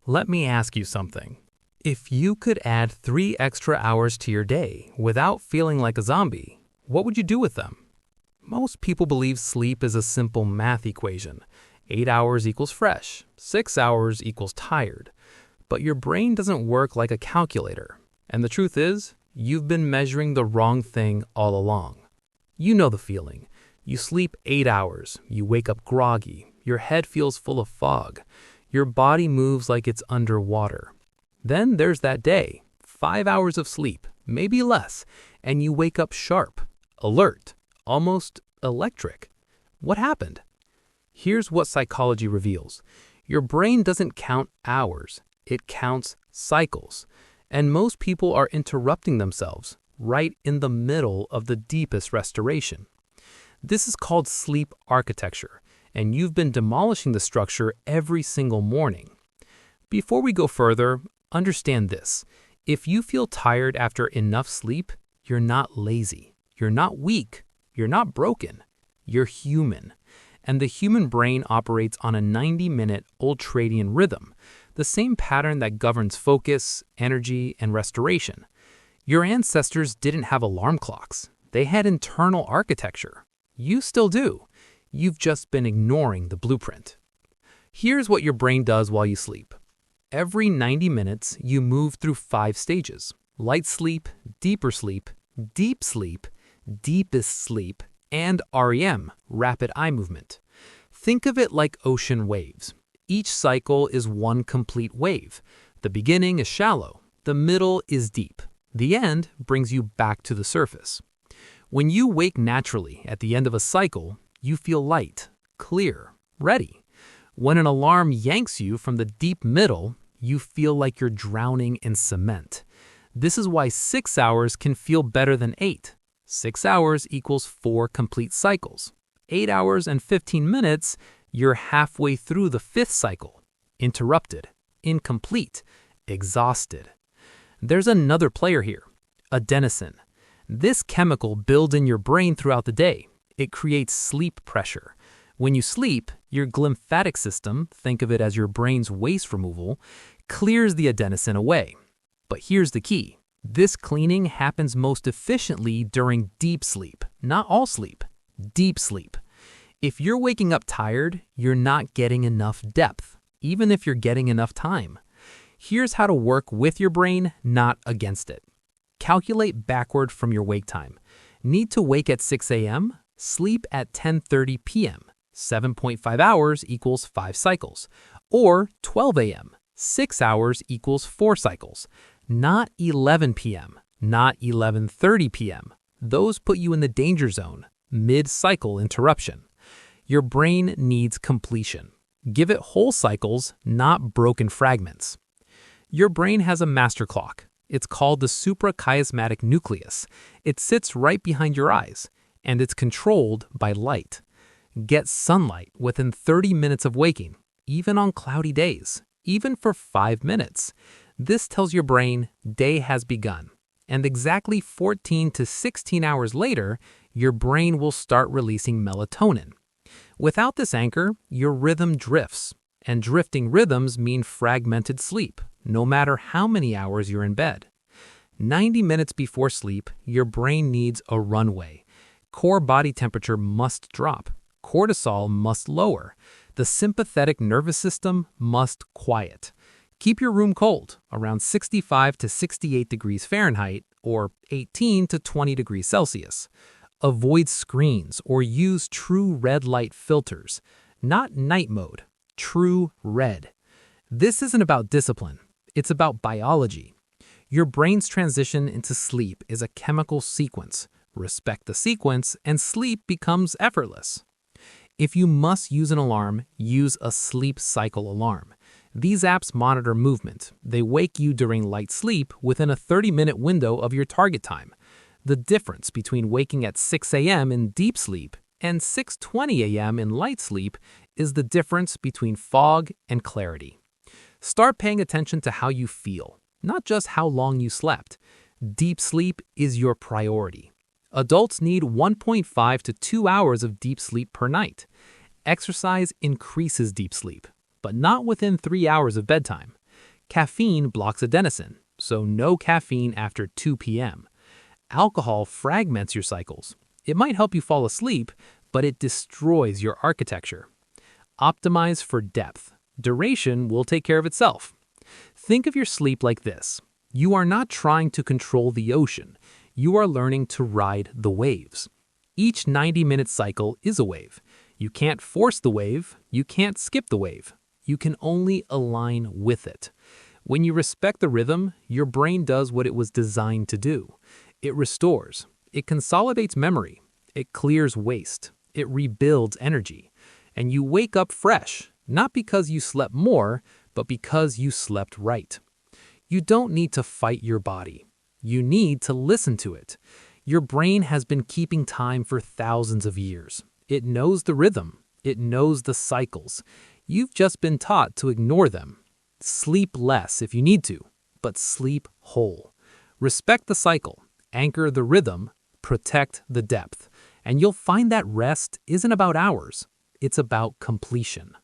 Let me ask you something. If you could add 3 extra hours to your day without feeling like a zombie, what would you do with them? Most people believe sleep is a simple math equation. 8 hours equals fresh, 6 hours equals tired. But your brain doesn't work like a calculator. And the truth is, you've been measuring the wrong thing all along. You know the feeling. You sleep 8 hours, you wake up groggy, your head feels full of fog, your body moves like it's underwater. Then there's that day, 5 hours of sleep, maybe less, and you wake up sharp, alert, almost electric. What happened? Here's what psychology reveals. Your brain doesn't count hours, it counts cycles. And most people are interrupting themselves right in the middle of the deepest restoration. This is called sleep architecture, and you've been demolishing the structure every single morning. Before we go further, understand this. If you feel tired after enough sleep, you're not lazy, you're not weak, you're not broken, you're human. And the human brain operates on a 90-minute ultradian rhythm, the same pattern that governs focus, energy, and restoration. Your ancestors didn't have alarm clocks. They had internal architecture. You still do. You've just been ignoring the blueprint. Here's what your brain does while you sleep. Every 90 minutes, you move through 5 stages: light sleep, deeper sleep, deep sleep, deepest sleep, and REM, rapid eye movement. Think of it like ocean waves. Each cycle is one complete wave. The beginning is shallow, the middle is deep. The end brings you back to the surface. When you wake naturally at the end of a cycle, you feel light, clear, ready. When an alarm yanks you from the deep middle, you feel like you're drowning in cement. This is why 6 hours can feel better than 8. 6 hours equals 4 complete cycles. 8 hours and 15 minutes, you're halfway through the 5th cycle. Interrupted, incomplete, exhausted. There's another player here, adenosine. This chemical builds in your brain throughout the day. It creates sleep pressure. When you sleep, your glymphatic system, think of it as your brain's waste removal, clears the adenosine away. But here's the key. This cleaning happens most efficiently during deep sleep, not all sleep, deep sleep. If you're waking up tired, you're not getting enough depth, even if you're getting enough time. Here's how to work with your brain, not against it. Calculate backward from your wake time. Need to wake at 6 a.m.? Sleep at 10:30 p.m. 7.5 hours equals 5 cycles. Or 12 a.m. 6 hours equals 4 cycles. Not 11 p.m., not 11:30 p.m. Those put you in the danger zone, mid-cycle interruption. Your brain needs completion. Give it whole cycles, not broken fragments. Your brain has a master clock. It's called the suprachiasmatic nucleus. It sits right behind your eyes, and it's controlled by light. Get sunlight within 30 minutes of waking, even on cloudy days, even for 5 minutes. This tells your brain, day has begun. And exactly 14 to 16 hours later, your brain will start releasing melatonin. Without this anchor, your rhythm drifts. And drifting rhythms mean fragmented sleep, no matter how many hours you're in bed. 90 minutes before sleep, your brain needs a runway. Core body temperature must drop. Cortisol must lower. The sympathetic nervous system must quiet. Keep your room cold, around 65 to 68 degrees Fahrenheit, or 18 to 20 degrees Celsius. Avoid screens or use true red light filters. Not night mode, true red. This isn't about discipline. It's about biology. Your brain's transition into sleep is a chemical sequence. Respect the sequence, and sleep becomes effortless. If you must use an alarm, use a sleep cycle alarm. These apps monitor movement. They wake you during light sleep within a 30-minute window of your target time. The difference between waking at 6 a.m. in deep sleep and 6:20 a.m. in light sleep is the difference between fog and clarity. Start paying attention to how you feel, not just how long you slept. Deep sleep is your priority. Adults need 1.5 to 2 hours of deep sleep per night. Exercise increases deep sleep, but not within 3 hours of bedtime. Caffeine blocks adenosine, so no caffeine after 2 p.m. Alcohol fragments your cycles. It might help you fall asleep, but it destroys your architecture. Optimize for depth. Duration will take care of itself. Think of your sleep like this. You are not trying to control the ocean. You are learning to ride the waves. Each 90-minute cycle is a wave. You can't force the wave. You can't skip the wave. You can only align with it. When you respect the rhythm, your brain does what it was designed to do. It restores. It consolidates memory. It clears waste. It rebuilds energy. And you wake up fresh, not because you slept more, but because you slept right. You don't need to fight your body. You need to listen to it. Your brain has been keeping time for thousands of years. It knows the rhythm. It knows the cycles. You've just been taught to ignore them. Sleep less if you need to, but sleep whole. Respect the cycle, anchor the rhythm, protect the depth, and you'll find that rest isn't about hours. It's about completion.